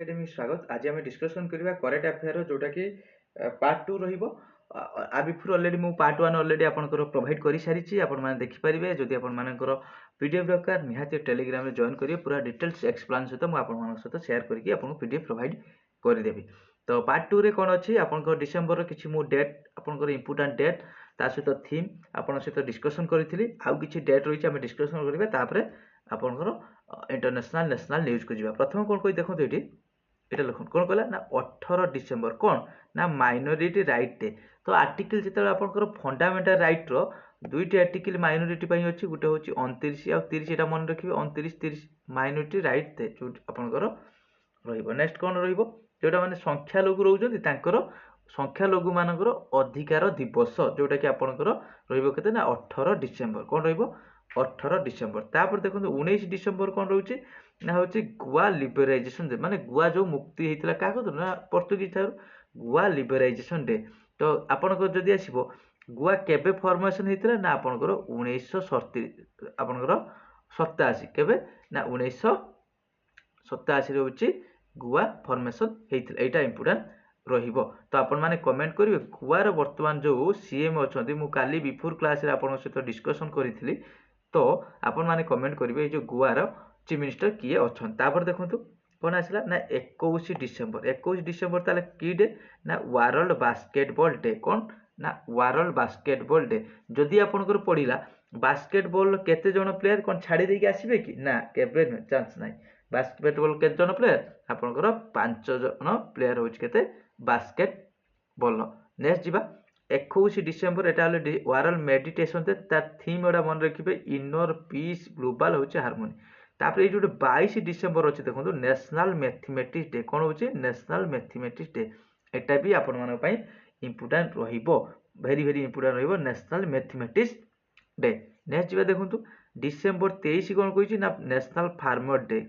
Academy स्वागत। आज आम डिस्कसन करवा करेन्ट अफेयर जोटा कि पार्ट 2 रहिबो। आ बिफोर ऑलरेडी मु पार्ट 1 ऑलरेडी आपनकर प्रोवाइड करि सारिछि। आपण माने देखि परिबे। जदि आपण मानकर पीडीएफ दरकार निहाती टेलीग्राम रे जॉइन करिवे। पूरा डिटेल्स एक्सप्लेन सहित मु आपण मानक सहित शेयर करके आपन पीडीएफ प्रोवाइड करि देबी। तो पार्ट 2 रे कोन अछि आपनकर डिसेंबर रो किछि मु डेट आपनकर इंपोर्टेंट डेट ता सहित थीम आपण सहित डिस्कशन करिथिली। आउ किछि डेट रहिछि हम डिस्कशन करिवे। तापरे आपनकर इंटरनेशनल नेशनल न्यूज को जिबा। प्रथम कोन कोइ देखंतु एठी এটা লিখুন কোন কলা না 18 ডিসেম্বর কোন না মাইনরিটি রাইট ডে। তো আর্টিকল যেতবে আপনার ফন্ডামেন্টাল রাইট র দুইটি আর্টিকল মাইনরিটি পাই ଅଛି গোটে হচ্ছে 29 ଆଉ 30 এটা মনে রাখিবে 29 30 মাইনরিটি রাইট ডে जो আপনার রহিব। নেক্সট কোন রহিব যেটা মানে সংখ্যা লঘু রହୁଛନ୍ତି ତାଙ୍କର ସଂଖ୍ୟା ଲଘୁ ମାନଙ୍କର ଅଧିକାର ଦିବସ ଯୋଉଟା କି ଆପଣଙ୍କର ରହିବ କେତେ ନା 18 ଡିସେମ୍ବର। କୋନ ରହିବ 18 ଡିସେମ୍ବର। ତାପରେ ଦେଖନ୍ତୁ 19 ଡିସେମ୍ବର କୋନ ରହୁଛି ନା ହଉଛି ଗୋଆ ଲିବରାଇଜେସନ ଡେ। ମାନେ ଗୋଆ ଯୋଉ ମୁକ୍ତି ହେଇଥିଲା କାହାକୁ ନା ପର୍ତ୍ତୁଗୀଜ ଠାରୁ ଗୋଆ ଲିବରାଇଜେସନ ଡେ। ତ ଆପଣଙ୍କର ଯଦି ଆସିବ ଗୋଆ କେବେ ଫର୍ମେସନ ହେଇଥିଲା ନା ଆପଣଙ୍କର 1937 ଆପଣଙ୍କର 87 କେବେ ନା 1987 ରେ ହଉଛି ଗୋଆ ଫର୍ମେସନ ହେଇଥିଲା। ଏଇଟା ইম্পর্টেন্ট রহিব। তো আপন মানে কমেন্ট করিবে গোয়ার বর্তমান जो सीएम অছন্তি মু কালি বিফোর ক্লাস রে আপন সহিত ডিসকশন করিଥିଲି। তো আপন মানে কমেন্ট করিবে এই जो গোয়ার চিফ মিনিস্टर কিଏ ଅଛନ୍ତି। ତାପରେ ଦେଖନ୍ତୁ କ'ଣ ଆସିଲା ନା 21 ଡିସେମ୍ବର। 21 ଡିସେମ୍ବର ତାହେଲେ କି ଡେ ନା ୱାର୍ଲଡ ବାସ୍କେଟବଲ ଡେ। କ'ଣ ନା ୱାର୍ଲଡ ବାସ୍କେଟବଲ ଡେ। ଯଦି ଆପଣଙ୍କର ପଡ଼ିଲା ବାସ୍କେଟବଲ କେତେ ଜଣ ପ୍ଲେୟାର କ'ଣ ଛାଡ଼ି ଦେଇକି ଆସିବେ କି ନା କେବେ ନୁହେଁ, ଚାନ୍ସ ନାହିଁ। ବାସ୍କେଟବଲ କେତେ ଜଣ ପ୍ଲେୟାର ଆପଣଙ୍କର 5 ଜଣ ପ୍ଲେୟାର ହେଉଛି କେତେ ବାସ୍କେଟବଲ। ନେକ୍ସଟ ଯିବା 21 ଡିସେମ୍ବର এটা হলো ওয়ার্ল্ড মেডিটেশন ডে। তার থিম এটা মনে রাখবে ইনর পিস গ্লোবাল হচ্ছে হারমোনি। তারপরে এই যে 22 ডিসেম্বর ଅଛି ଦେଖନ୍ତୁ ନ୍ୟାସନାଲ ମ୍ୟାଥମେଟିକ୍ସ ଡେ। କ'ଣ ହେଉଛି ନ୍ୟାସନାଲ ମ୍ୟାଥମେଟିକ୍ସ ଡେ। ଏଟା ବି ଆପଣମାନଙ୍କ ପାଇଁ ଇମ୍ପୋର୍ଟାଣ୍ଟ ରହିବ, ଭେରି ଭେରି ଇମ୍ପୋର୍ଟାଣ୍ଟ ରହିବ ନ୍ୟାସନାଲ ମ୍ୟାଥମେଟିକ୍ସ ଡେ। ନେକ୍ସଟ ଯିବା ଦେଖନ୍ତୁ ଡିସେମ୍ବର 23 କ'ଣ କହିଛି ନା ନ୍ୟାସନାଲ ଫାର୍ମର ଡେ।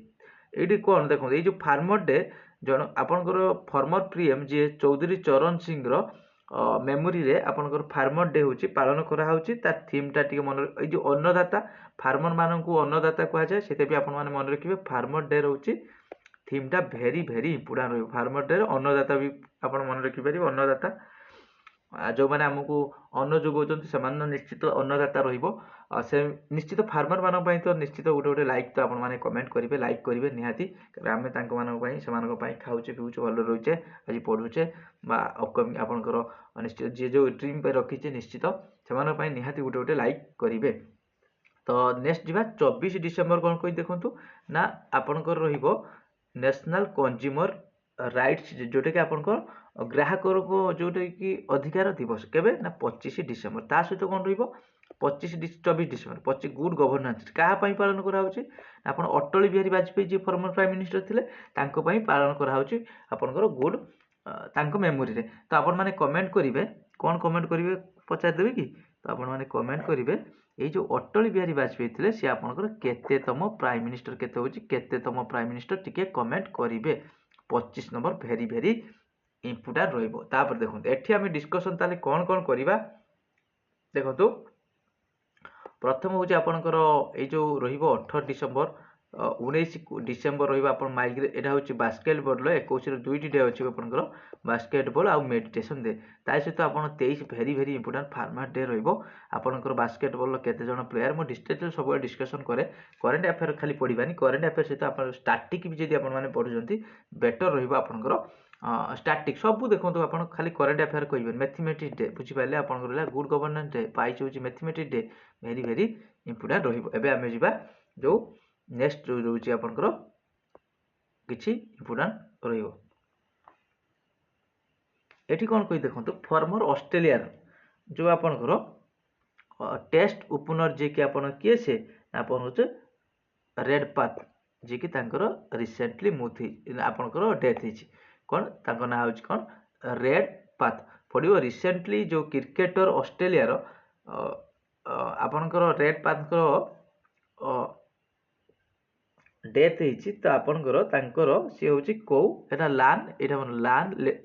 ଏଇଠି କ'ଣ ଦେଖନ୍ତୁ ଏଇ ଯେଉଁ ଫାର୍ମର ଡେ ଜଣ ଆପଣଙ୍କର ଫର୍ମର ପିଏମ ଯିଏ ଚୌଧୁରୀ ଚରଣ ସିଂର মেমোরিরে আপনার ফার্মর ডে হচ্ছে পালন করা হচ্ছে। তার থিমটা টিকে মনে এই যে अन्नदाता ফার্মর মানুষ अन्नदाता কুহযাଏ সেটা भी আপনার মনে রাখবে। ফার্মর ডে রয়েছে থিমটা ভেরি ভেরি ইম্পর্টান্ট রহব। ফার্মর ডে अन्नदाता भी আপনার মনে রাখিপারে। अन्नदाता जो मैंने आमको अन्न जोगाउछन्ति सेमान निश्चित अन्नदाता रहिबो। से निश्चित फार्मर मानक पई तो निश्चित गोटे गोटे लाइक तो आपण माने कमेंट करिवे, लाइक करिवे निहाती। आमे तांको मानक पई सेमानक पई खाउचे पिउचे भल रहुचे आज पढुचे बा अपकमिंग आपनकर निश्चित जे जो ड्रीम पे रखिचे निश्चित सेमानक पई निहाती गोटे गोटे लाइक करिवे। तो नेक्स्ट जिबा 24 डिसेंबर कोन कोइ देखंतु ना आपनकर रहिबो नेशनल कंज्यूमर राइट्स जोटा कि आपनकर ग्राहक को जोटा कि अधिकार दिवस केबे ना 25 डिसेंबर। ता सहित कोन रहिबो 24 डिसेंबर 25 गुड गवर्नेंस कहा पई पालन करा होची आपण अटल बिहारी वाजपेयी जे फॉर्मर प्राइम मिनिस्टर थिले तांको पई पालन करा होची आपनकर गुड तांको मेमोरी रे। तो आपण माने कमेंट करिवे कोन कमेंट करिवे पचार देबे कि। तो आपण माने कमेंट करिवे এই যে অটল বিহারী বাজপেয়ী ଥିଲେ সে আপনার কেতেতম প্রাইম মিনিস্टर কেতে হচ্ছে কেতেতম প্রাইম মিনিस्टर টিকে কমেন্ট করিবে। 25 नंबर भेरी भेरी इम्पोर्टाट रहिबो। तापर देखंतु एठी आमे डिस्कशन ताले कोन कोन करिबा देखंतु प्रथम होची आपनकर ए जो रहिबो 18 डिसेंबर 19 डिसेंबर रहिबा आपन माइग्रे एटा होची बास्केटबॉल 21 रे दुईटी डे अछि आपनकर बास्केटबॉल आ मेडिटेशन डे। ताइ सहित आपन 23 भेरी भेरी इम्पोर्टेंट फार्मर डे रहिबो। आपनकर बास्केटबॉल केते जण प्लेयर मो डिटेल सब डिस्कशन करे। करेंट अफेयर खाली पढिबानी करेंट अफेयर सहित आपन स्टैटिक भी जदी आपन माने पढुजंती बेटर रहिबो आपनकर स्टैटिक सब देखंतु आपन खाली करेंट अफेयर कहिबे। मैथमेटिक्स डे बुझि पाले आपनकर होला गुड गवर्नेंस डे पाइछ होची मैथमेटिक्स डे भेरी भेरी इम्पोर्टेंट रहिबो। एबे आमे जिबा जो नेक्स्ट जो रोची आपनकर किछि इम्पोर्टेंट रहिबो। एठी कोन कहि देखंतु फॉर्मर ऑस्ट्रेलिया जो आपनकर टेस्ट ओपनर जे कि आपन किए से आपन होचे रेड पाथ जे कि तांकर रिसेंटली मुथि आपनकर डेथ हिची कोन तांको ना होची कोन रेड पाथ पडियो। रिसेंटली जो क्रिकेटर ऑस्ट्रेलिया रो आपनकर रेड पाथ को डेथ हिची। तो आपनकर तांकर सी होची को एटा लान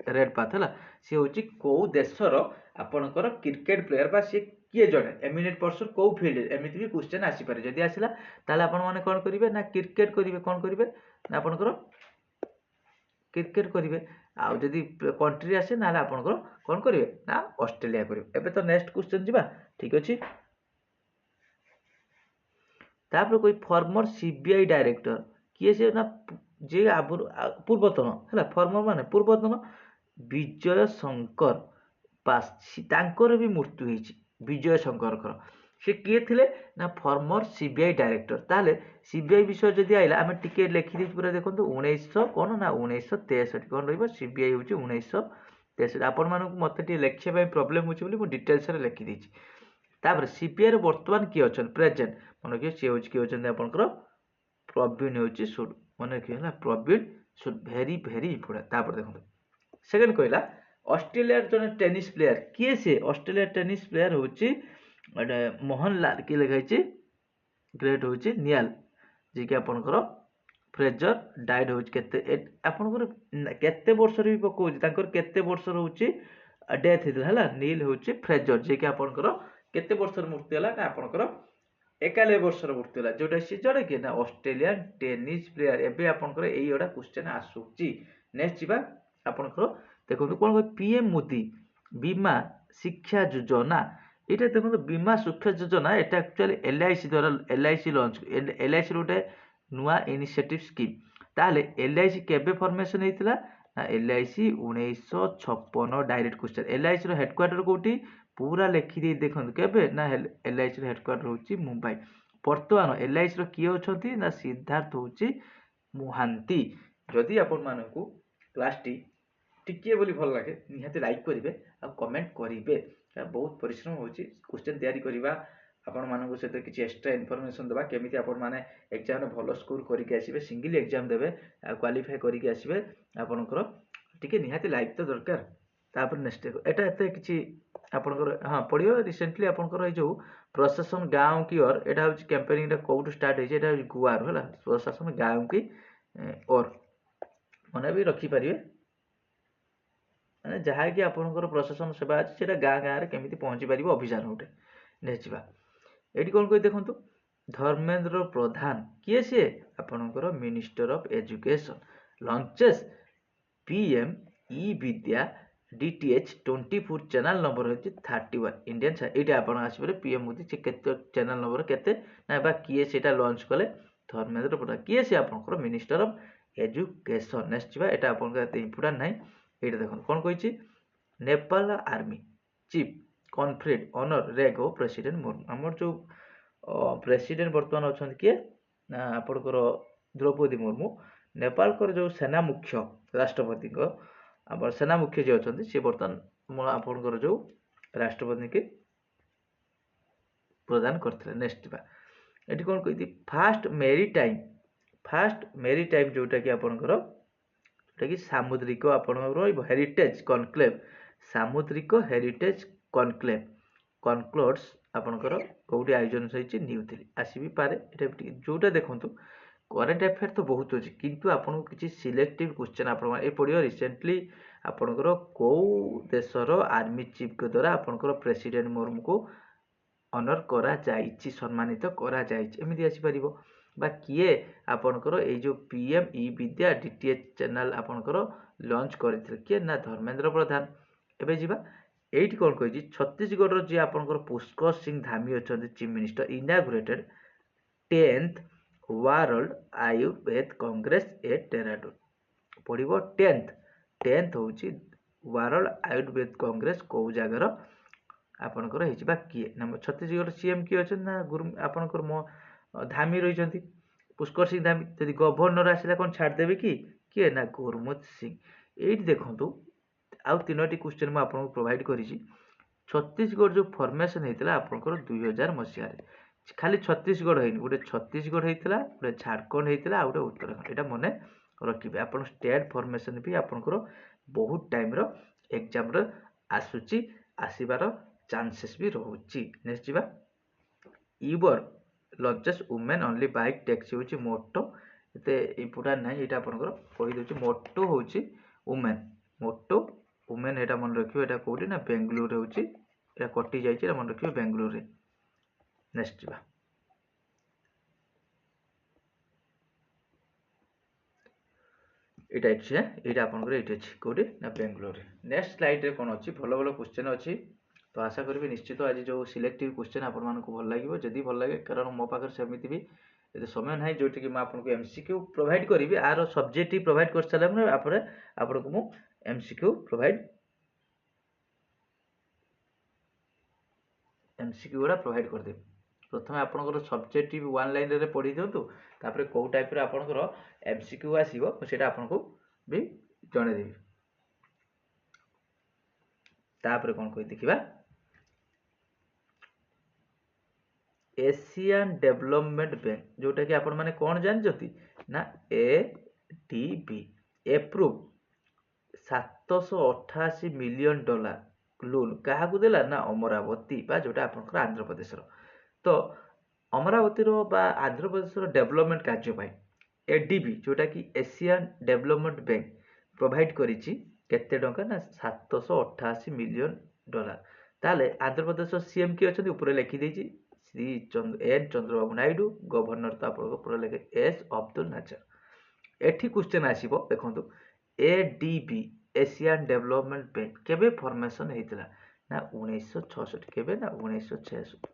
रेड पाथ हला सी होची को देशर आपनकर क्रिकेट प्लेयर बा सी किए जणे एमिनेट पर्सन को फील्ड एमिति भी क्वेश्चन आसी पारे। जदी आसिला ताले आपन माने कोन करिवे ना क्रिकेट करिवे कोन करिवे ना आपनकर क्रिकेट करेंगे आउ जदि कंट्री आसे ना आपंकर कौन करेंगे ना ऑस्ट्रेलिया करेंगे। एबे तो नेक्स्ट क्वेश्चन जीवा ठीक अच्छे। तापर कोई फॉर्मर सीबीआई डायरेक्टर किए से ना जे आगुर पूर्वतन है फॉर्मर माने पूर्वतन विजय शंकर पासी तांकर भी मृत्यु होती विजय शंकर से किए थे ना फॉर्मर सीबीआई डायरेक्टर। ताहले सीबीआई विषय जदि आइला आम टिके लिखिदी पूरा देखो 1900 कौन ना 1963 कौन रही सीबीआई हूँ 1963 आपण मानक मत लिखा प्रोब्लेम हो डिटेल्स लिखिदी। तापर सीबीआई बर्तमान किए अच्छा प्रेजेंट मन रखिए सी हूँ किए होती आपंकर प्रवीण हूँ सुड मन रखिए ना प्रवीण सुड भेरी भेरी इंपोर्टेंट। तापर देखो सेकेंड कहला ऑस्ट्रेलिया जन टेनिस प्लेयर किए सी ऑस्ट्रेलिया टेनिस प्लेयर हूँ मोहनलाल किए लिखाई ग्रेट हूँ नियाल जी कि आपंकर फ्रेजर डाइड हूँ आपंकर केते वर्ष भी पकाउछ केते वर्ष हूँ डेथ होता है नील हूँ फ्रेजर जी कि आपंकर केते वर्ष मृत्यु है आपंकर 91 वर्षर मृत्यु है जोटा सी जड़े कि ना ऑस्ट्रेलियन टेनिस प्लेयर एवं आपंकर यही क्वेश्चन आसूची। नेक्स्ट जीवा आपंकर देखो कौन पीएम मोदी बीमा शिक्षा योजना ये देखो बीमा शिक्षा योजना यहाँ एक्चुअली एलआईसी द्वारा एलआईसी लॉन्च एलआईसी गोटे नुआ इनिशिएटिव स्कीम। ताहले एलआईसी केबे फॉर्मेशन होता ना LIC 1956 direct question LIC headquarter कौटी पूरा लिखिदी देखो केबे ना एलआईसी हेडक्वार्टर हूँ मुंबई। बर्तमान एलआईसी किए अच्छा ना सिद्धार्थ हूँ मुहांती। जदि आपण मानक क्लास टी टिके बोली भल लगे निहाती लाइक करेंगे आ कमेंट करेंगे बहुत परिश्रम होची क्वेश्चन तैयारी करवा आपण मानक सहित किसी एक्स्ट्रा इनफॉरमेशन देवा केमिति आपण माने एग्जाम में भल स्कोर करके आसीबे सिंगल एग्जाम देबे क्वालिफाई करके आसीबे आपनकर टिके निहाती लाइक तो दरकार। तापर नेक्स्ट एटा एते किछि आपनकर हां पडियो रिसेंटली आपनकर ए जो प्रशासन गांव की ओर एटा होची कैंपेनिंग कोउट स्टार्ट होई एटा गुआर होला प्रशासन गांव की और मने भी रखी पारिबे मैंने जहाँकि आपंकर प्रशासन सेवा अच्छे गाँ गाँव में केमी पहुँची पार अभियान गोटे नेक्स्ट ये कौन कही देखो धर्मेंद्र प्रधान किए सी आपंकर minister of education launches PM E Vidya DTH 24 channel number होती 31 इंडियन ये आप आसपे पीएम मोदी चैनल नंबर केते ना किए से लॉन्च कले धर्मेंद्र प्रधान किए सी आपंकर मिनिस्टर ऑफ एजुकेशन। नेक्स्ट यहाँ आप इंपोर्टेंट ना ये देखो कौन कही नेपाल आर्मी चीफ कॉन्फ्रेड ऑनर रेगो प्रेसिडेंट मुर्मू आमर जो प्रेसिडेंट बर्तमान अच्छा किए ना आपंकर द्रौपदी मुर्मू नेपाल जो सेना मुख्य राष्ट्रपति आम सेना मुख्य जी अच्छा सी बर्तमान आपंकर जो राष्ट्रपति के प्रदान करते। नेक्स्ट ये कौन कही फास्ट मेरीटाइम जोटा कि आपंकर जोटा कि सामुद्रिक आपंकर हेरिटेज कनक्लेव सामुद्रिक हेरिटेज कनक्लेव कनक्लोड्स आपंकर कौटी आयोजन होती न्यू दिल्ली आसी भी पारे जोटा देखो करेन्ट अफेयर तो बहुत अच्छी किंतु आपको किसी सिलेक्टिव क्वेश्चन आप पड़ो रिसेंटली आपंकर कौ देशर आर्मी चीफ के द्वारा आपंकर प्रेसिडेंट मुर्मू को ऑनर करा जाइछि सम्मानित करा जाइछि एमिति आसी परिबो बा किए आपनकर ए जो पीएम ई विद्या डीटीएच चैनल आपनकर लॉन्च करथिले किए ना धर्मेंद्र प्रधान। एबे जिबा एइट कोन कहि छत्तीसगढ़ रो जे आपनकर पुष्कर सिंह धामी अछथि chief minister inaugurated 10th world Ayurveda congress at Dehradun पड़िबो 10th होची वर्ल्ड आयुर्वेद कांग्रेस को जगार आपनकर होइछि बा किए ना छत्तीसगढ़ सीएम किए अछन ना गुरु आपनकर मो धामी रही पुष्कर सिंह धामी यदि गवर्नर आसला कौन छाड़देवे कि किए ना गुरमुत सिंह। ये देखो आउ 3टी क्वेश्चन मुझे आपको प्रोवाइड करी छत्तीसगढ़ जो फॉर्मेशन होता आपंकर 2000 मसीह खाली छत्तीसगढ़ है गोटे छत्तीसगढ़ होता गोटे झारखंड होता गोटे उत्तराखंड यहाँ मन रखिए आप स्टेट फॉर्मेशन भी आपंकर बहुत टाइम एग्जाम आसूची आसबार चांसेस भी रोचे। नेक्स्ट जी Uber launches women only bike taxi हूँ मोटो ये इंपोर्टेंट ना ये आपंकर कहीदे मोटो हूँ मोटो वुमेन यहाँ मन रखिए यहाँ कौटी ना बेंगलुरु हूँ कटि जाइए मन रखिए बेंगलुरु। नेक्स्ट जी ଏଇଟା ଅଛି ଏଇଟା ଆପଣଙ୍କର ଏଇଠି ଅଛି କୋଉଠି ନା ବେଙ୍ଗଲୋରରେ। ନେକ୍ସଟ ସ୍ଲାଇଡରେ କ'ଣ ଅଛି ଭଲ ଭଲ କ୍ୱେଶ୍ଚନ୍ ଅଛି। ତ ଆଶା କରିବି ନିଶ୍ଚିତ ଆଜି ଯେଉଁ ସିଲେକ୍ଟିଭ୍ କ୍ୱେଶ୍ଚନ୍ ଆପଣମାନଙ୍କୁ ଭଲ ଲାଗିବ। ଯଦି ଭଲ ଲାଗେ କାରଣ ମୋ ପାଖରେ ସେମିତି ବି ଏତେ ସମୟ ନାହିଁ ଯେଉଁଠିକି ମୁଁ ଆପଣଙ୍କୁ MCQ ପ୍ରୋଭାଇଡ଼ କରିବି। ଆର ସବଜେକ୍ଟିଭ୍ ପ୍ରୋଭାଇଡ଼ କରିସାରିଲା ପରେ ଆପଣଙ୍କୁ ମୁଁ MCQ ଗୁଡ଼ା ପ୍ରୋଭାଇଡ଼ କରିଦେବି। ପ୍ରଥମେ ଆପଣଙ୍କର ସବଜେକ୍ଟିଭ୍ ୱାନ୍ ଲାଇନ୍ରେ ପଢ଼ି ଦିଅନ୍ତୁ, ତାପରେ କେଉଁ ଟାଇପ୍ର ଆପଣଙ୍କର MCQ ଆସିବ ମୁଁ ସେଇଟା ଆପଣଙ୍କୁ ବି ଜଣେଇଦେବି। ତାପରେ କ'ଣ କହି ଦେଖିବା, ଏସିଆନ୍ ଡେଭଲପମେଣ୍ଟ ବ୍ୟାଙ୍କ ଯେଉଁଟାକି ଆପଣମାନେ କ'ଣ ଜାଣିଛନ୍ତି ନା ADB ଏପ୍ରୁଭ୍ $788 ମିଲିୟନ ଲୋନ୍ କାହାକୁ ଦେଲା ନା ଅମରାବତୀ ବା ଯେଉଁଟା ଆପଣଙ୍କର ଆନ୍ଧ୍ରପ୍ରଦେଶର। ତ ଅମରାବତୀର ବା ଆନ୍ଧ୍ରପ୍ରଦେଶର ଡେଭଲପମେଣ୍ଟ କାର୍ଯ୍ୟ ପାଇଁ ADB ଯେଉଁଟାକି ଏସିଆନ୍ ଡେଭଲପମେଣ୍ଟ ବ୍ୟାଙ୍କ ପ୍ରୋଭାଇଡ଼ କରିଛି କେତେ ଟଙ୍କା ନା $788 ମିଲିୟନ। ତାହେଲେ ଆନ୍ଧ୍ରପ୍ରଦେଶର CM କିଏ ଅଛନ୍ତି ଉପରେ ଲେଖିଦେଇଛି ଶ୍ରୀ N ଚନ୍ଦ୍ରବାବୁ ନାଇଡୁ, ଗଭର୍ଣ୍ଣର ତ ଆପଣଙ୍କ ଉପରେ ଲେଖେ S ଅବଦୁଲ ନାଜର। ଏଠି କ୍ୱେଶ୍ଚନ୍ ଆସିବ ଦେଖନ୍ତୁ, ADB ଏସିଆନ୍ ଡେଭଲପମେଣ୍ଟ ବ୍ୟାଙ୍କ କେବେ ଫର୍ମେସନ୍ ହେଇଥିଲା ନା 1966। କେବେ ନା 1966।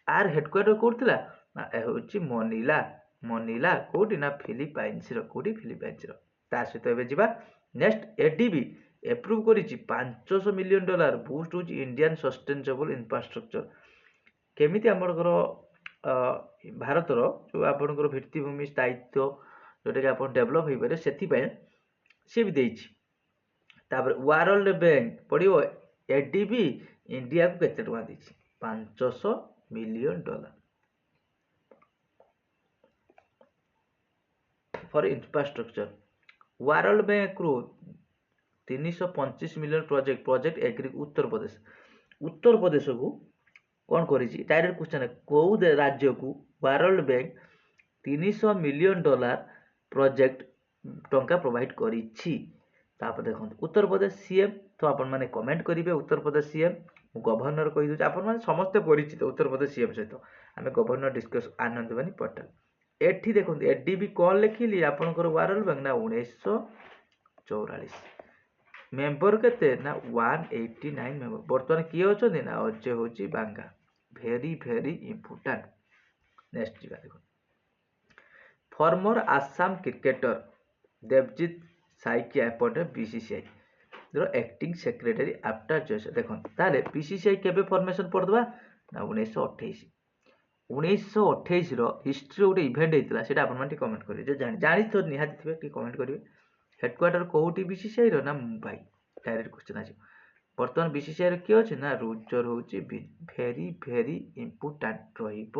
ଆର ହେଡକ୍ୱାର୍ଟର କୋଉଠି ଥିଲା ନା ହେଉଛି ମନିଲା କୋଉଠି ନା ଫିଲିପାଇନ୍ସର। କୋଉଠି ଫିଲିପାଇନ୍ସର। ତା ସହିତ ଏବେ ଯିବା ନେକ୍ସଟ, ADB ଏପ୍ରୁଭ୍ କରିଛି $500 ମିଲିୟନ ବୁଷ୍ଟ ହେଉଛି ଇଣ୍ଡିଆନ୍ ସଷ୍ଟେନେବଲ୍ ଇନଫ୍ରାଷ୍ଟ୍ରକ୍ଚର। କେମିତି ଆପଣଙ୍କର ଭାରତର ଯେଉଁ ଆପଣଙ୍କର ଭିତ୍ତିଭୂମି ସ୍ଥାୟିତ୍ୱ ଯେଉଁଟାକି ଆପଣ ଡେଭଲପ୍ ହୋଇପାରିବେ ସେଥିପାଇଁ ସିଏ ବି ଦେଇଛି। ତାପରେ ୱାର୍ଲଡ ବ୍ୟାଙ୍କ ପଡ଼ିବ ADB ଇଣ୍ଡିଆକୁ କେତେ ଟଙ୍କା ଦେଇଛି $500 ମିଲିୟନ ଫର୍ ଇନଫ୍ରାଷ୍ଟ୍ରକ୍ଚର। ୱାର୍ଲଡ ବ୍ୟାଙ୍କରୁ 325 ମିଲିୟନ ପ୍ରୋଜେକ୍ଟ ଏଗ୍ରି ଉତ୍ତରପ୍ରଦେଶକୁ କ'ଣ କରିଛି ଡାଇରେକ୍ଟ କ୍ୱେଶ୍ଚନ୍, କେଉଁ ରାଜ୍ୟକୁ ୱାର୍ଲଡ ବ୍ୟାଙ୍କ $300 ମିଲିୟନ ପ୍ରୋଜେକ୍ଟ ଟଙ୍କା ପ୍ରୋଭାଇଡ଼ କରିଛି। ତାପରେ ଦେଖନ୍ତୁ ଉତ୍ତରପ୍ରଦେଶ CM, ତ ଆପଣମାନେ କମେଣ୍ଟ କରିବେ ଉତ୍ତରପ୍ରଦେଶ CM। ମୁଁ ଗଭର୍ଣ୍ଣର କହିଦେଉଛି, ଆପଣମାନେ ସମସ୍ତେ ପରିଚିତ ଉତ୍ତରପ୍ରଦେଶ CM ସହିତ। ଆମେ ଗଭର୍ଣ୍ଣର ଡିସ୍କସ୍ ଆନନ୍ଦବାଣୀ ପଟାଲ। ଏଠି ଦେଖନ୍ତୁ ADB କ'ଣ ଲେଖିଲି ଆପଣଙ୍କର ୱାର୍ଲଡ ବ୍ୟାଙ୍କ ନା 1944। ମେମ୍ବର କେତେ ନା 189 ମେମ୍ବର। ବର୍ତ୍ତମାନ କିଏ ଅଛନ୍ତି ନା ଅଜୟ ହେଉଛି Banga. Very very important. Next ଯିବା ଦେଖନ୍ତୁ, ଫର୍ମର Assam cricketer Debajit ସାଇକି appointed BCCI ର ଆକ୍ଟିଂ ସେକ୍ରେଟାରୀ ଆଫ୍ଟର ଜୟଶଙ୍କର। ଦେଖନ୍ତୁ ତାହେଲେ BCCI କେବେ ଫର୍ମେସନ୍ କରିଦେବା ନା 1928। 1928ର ହିଷ୍ଟ୍ରି ଗୋଟେ ଇଭେଣ୍ଟ ହେଇଥିଲା ସେଇଟା ଆପଣମାନେ ଟିକେ କମେଣ୍ଟ କରିବେ। ଯେଉଁ ଜାଣିଥିବ ନିହାତି ଥିବେ ଟିକେ କମେଣ୍ଟ କରିବେ। ହେଡକ୍ୱାର୍ଟର କେଉଁଠି BCCIର ନା ମୁମ୍ବାଇ। ଡାଇରେକ୍ଟ କ୍ୱେଶ୍ଚନ୍ ଆସିବ। ବର୍ତ୍ତମାନ BCCIର କିଏ ଅଛି ନା ରୁଜର ହେଉଛି ଭେରି ଭେରି ଇମ୍ପୋର୍ଟାଣ୍ଟ ରହିବ।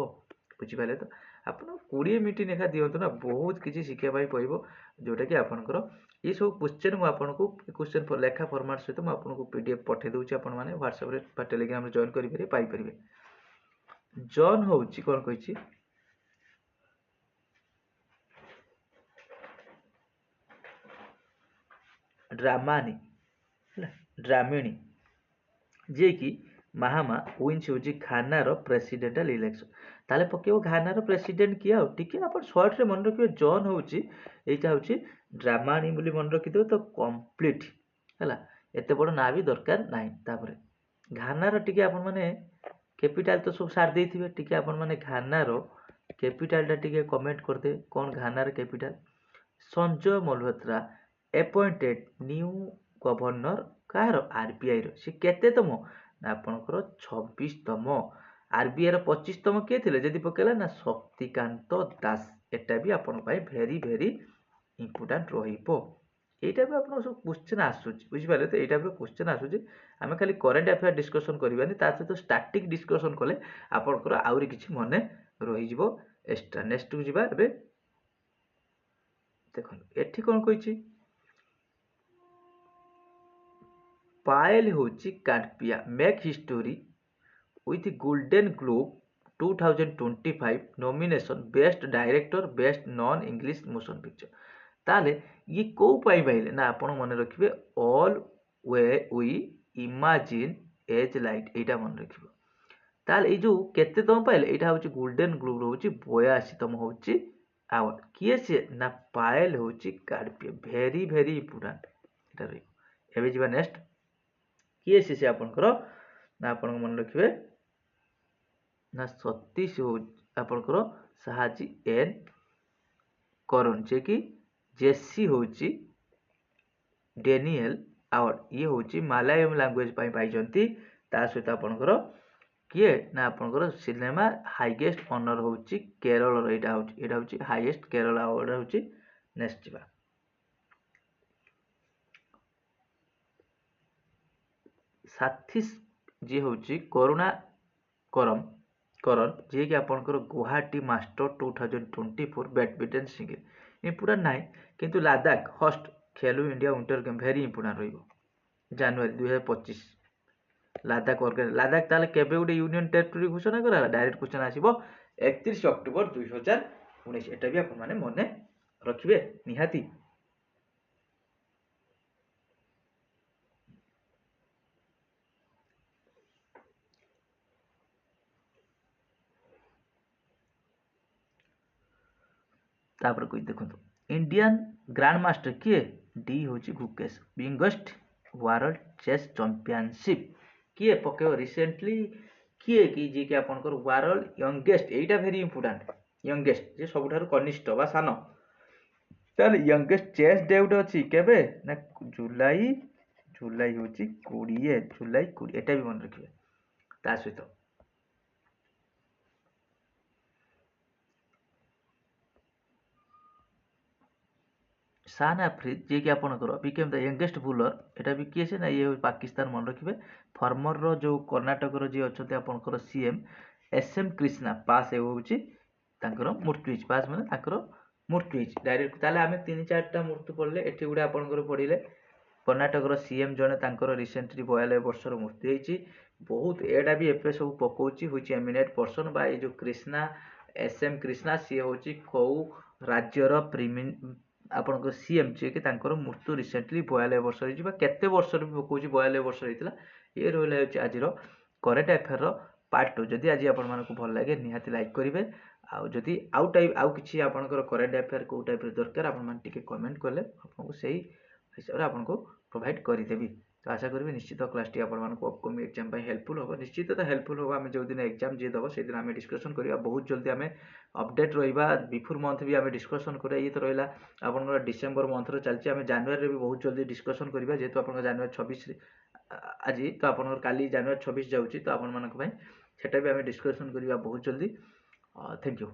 ବୁଝିପାରିଲେ ତ? ଆପଣ 20 ମିନିଟ୍ ଲେଖା ଦିଅନ୍ତୁ ନା, ବହୁତ କିଛି ଶିଖିବା ପାଇଁ ପଡ଼ିବ। ଯେଉଁଟାକି ଆପଣଙ୍କର ଏସବୁ କ୍ୱେଶ୍ଚନ୍ ମୁଁ ଆପଣଙ୍କୁ କ୍ୱେଶ୍ଚନ୍ ଲେଖା ଫର୍ମାଟ୍ ସହିତ ମୁଁ ଆପଣଙ୍କୁ PDF ପଠାଇ ଦେଉଛି। ଆପଣମାନେ ହ୍ୱାଟ୍ସଆପ୍ରେ ବା ଟେଲିଗ୍ରାମରେ ଜଏନ୍ କରିପାରିବେ, ପାଇପାରିବେ। ଜନ୍ ହେଉଛି କ'ଣ କହିଛି ଡ୍ରାମିଣୀ ଯିଏକି ମାହାମା ୱିନ୍ସ ହେଉଛି ଘାନାର ପ୍ରେସିଡେଣ୍ଟାଲ ଇଲେକ୍ସନ। ତାହେଲେ ପକେଇବ ଘାନାର ପ୍ରେସିଡେଣ୍ଟ କିଏ ଆଉ ଟିକେ ଆପଣ ସର୍ଟରେ ମନେ ରଖିବେ। ଜନ୍ ହେଉଛି ଏଇଟା ହେଉଛି ଡ୍ରାମାଣୀ ବୋଲି ମନେ ରଖିଦେବେ ତ କମ୍ପ୍ଲିଟ୍ ହେଲା। ଏତେ ବଡ଼ ନାଁ ବି ଦରକାର ନାହିଁ। ତାପରେ ଘାନାର ଟିକେ ଆପଣମାନେ କ୍ୟାପିଟାଲ ତ ସବୁ ସାରି ଦେଇଥିବେ, ଟିକେ ଆପଣମାନେ ଘାନାର କ୍ୟାପିଟାଲଟା ଟିକେ କମେଣ୍ଟ କରିଦେବେ କ'ଣ ଘାନାର capital. Sanjay Malhotra appointed new governor କାହାର RBIର। ସେ କେତେତମ ନା ଆପଣଙ୍କର 26ତମ। RBIର 25ତମ କିଏ ଥିଲେ ଯଦି ପକେଇଲା ନା ଶକ୍ତିକାନ୍ତ ଦାସ। ଏଟା ବି ଆପଣଙ୍କ ପାଇଁ ଭେରି ଭେରି ଇମ୍ପୋର୍ଟାଣ୍ଟ ରହିବ। এইটা ବି ଆପଣଙ୍କ ସବୁ କ୍ୱେଶ୍ଚନ୍ ଆସୁଛି, ବୁଝିପାରିଲେ ତ? ଏଇଟା ବି କ୍ୱେଶ୍ଚନ୍ ଆସୁଛି। ଆମେ ଖାଲି କରେଣ୍ଟ ଆଫେୟାର ଡିସ୍କସନ୍ କରିବାନି, ତା ସହିତ ଷ୍ଟାଟିକ୍ ଡିସ୍କସନ୍ କଲେ ଆପଣଙ୍କର ଆହୁରି କିଛି ମନେ ରହିଯିବ ଏକ୍ସଟ୍ରା। ନେକ୍ସଟକୁ ଯିବା। ଏବେ ଦେଖନ୍ତୁ ଏଠି କ'ଣ କହିଛି, ପାଏଲ ହେଉଛି କାର୍ପିଆ make history with golden globe 2025 nomination best director best non English motion picture. ତାହେଲେ ଇଏ କେଉଁ ପାଇଁ ପାଇଲେ ନା ଆପଣ ମନେ ରଖିବେ all we imagine as light, ଏଇଟା ମନେ ରଖିବ। ତାହେଲେ ଏଇ ଯେଉଁ କେତେତମ ପାଇଲେ ଏଇଟା ହେଉଛି ଗୋଲ୍ଡେନ ଗ୍ଲୋବ ହେଉଛି 82ତମ ହେଉଛି आवर किए सी ना पायल होची कार्पिय भेरी भेरी इंपोर्टेंट एटा रे एबे जीवा नेक्स्ट किए सी आपनकर ना आपन मन रखिबे ना सतीश हो आपनकर साहाजी एन करुण जे कि जेसी होची डेनियल आवर्ड ये होची मालयालम लैंग्वेज पाई पाइजंती ता सहित आपनकर किए ना आपनकर सिनेमा हाईएस्ट ऑनर होची केरल रो एटा होची हाईएस्ट केरल अवार्ड होची नेक्स्ट जीवा साथी जे होची करुणा करम करण जे कि आपनकर Guwahati master 2024 badminton single important नाही किंतु लद्दाख होस्ट खेलो India winter game very important रहिबो जनवरी 2025 लद्दाख ऑर्गेनाइज लद्दाख ताले केबे गुटे यूनियन टेरिटरी घोषणा करा डायरेक्ट क्वेश्चन आसीबो 31 अक्टोबर 2019 एटा भी आपन माने मने रखिबे निहाती तापर कोई देखंतु इंडियन ग्रैंड मास्टर किए डी होची Gukesh biggest world chess championship किए पकेओ रिसेंटली किए कि जे कि आपनकर वर्ल्ड यंगेस्ट एटा वेरी इंपोर्टेंट यंगेस्ट जे सबठारु कनिष्ठ बा सानो ताले यंगेस्ट चेस डे उटे अछि केबे ना जुलाई जुलाई होची 20 जुलाई 20 एटा भी मन रखिबे ता सहित शान अफ्रीद जे कि आपनकर बिकेम द यंगेस्ट बुलर एटा भी किए से ना ये पाकिस्तान मन रखिबे फॉर्मर रो जो कर्नाटक रो जे अछते आपनकर सीएम एसएम कृष्णा पास ए होउची तांकर मृत्यु पास माने तांकर मृत्यु डायरेक्ट ताले आमे 3-4टा मृत्यु पड़ले एठी गुडा आपनकर पडिले कर्नाटक रो सीएम जने तांकर रिसेंटली 42 वर्षर मृत्यु हेची बहुत एडा भी एपे सब पकोची होची एमिनेट पर्सन बा ए जो कृष्णा एसएम कृष्णा सी होची को राज्य रो आपनकर सीएम जे कि तांकर मृत्यु रिसेंटली 42 वर्ष रे जिबा केते वर्ष रे पकोची 42 वर्ष हेतिला ये रहले आज रो करेंट अफेयर रो पार्ट 2 जदि आज आपन मानको भल लागे निहाती लाइक करिवे आ जदि आउ किछि आपनकर करेंट अफेयर को टाइप रे दरकार आपन मान टिके कमेंट करले आपनको सही हिसाब रे आपनको प्रोवाइड करि देबी तो आशा करबी निश्चित क्लास टी आपन मानको अपकमिंग एग्जाम पय हेल्पफुल होबो निश्चित तो हेल्पफुल होबो हम जो दिन एग्जाम जे दबो से दिन हम डिस्कशन करिया बहुत जल्दी हमें अपडेट रहिबा बिफोर मंथ भी हमें डिस्कशन करिया ये तो रहिला आपनकर डिसेंबर मंथ रो चलची हमें जनवरी रे भी बहुत जल्दी डिस्कशन करिबा जेतो आपन जनवरी 26 रे आज तो आपनकर काली जनवरी 26 जाउची तो आपन मानक पय सेटा भी हमें डिस्कशन करिया बहुत जल्दी थैंक यू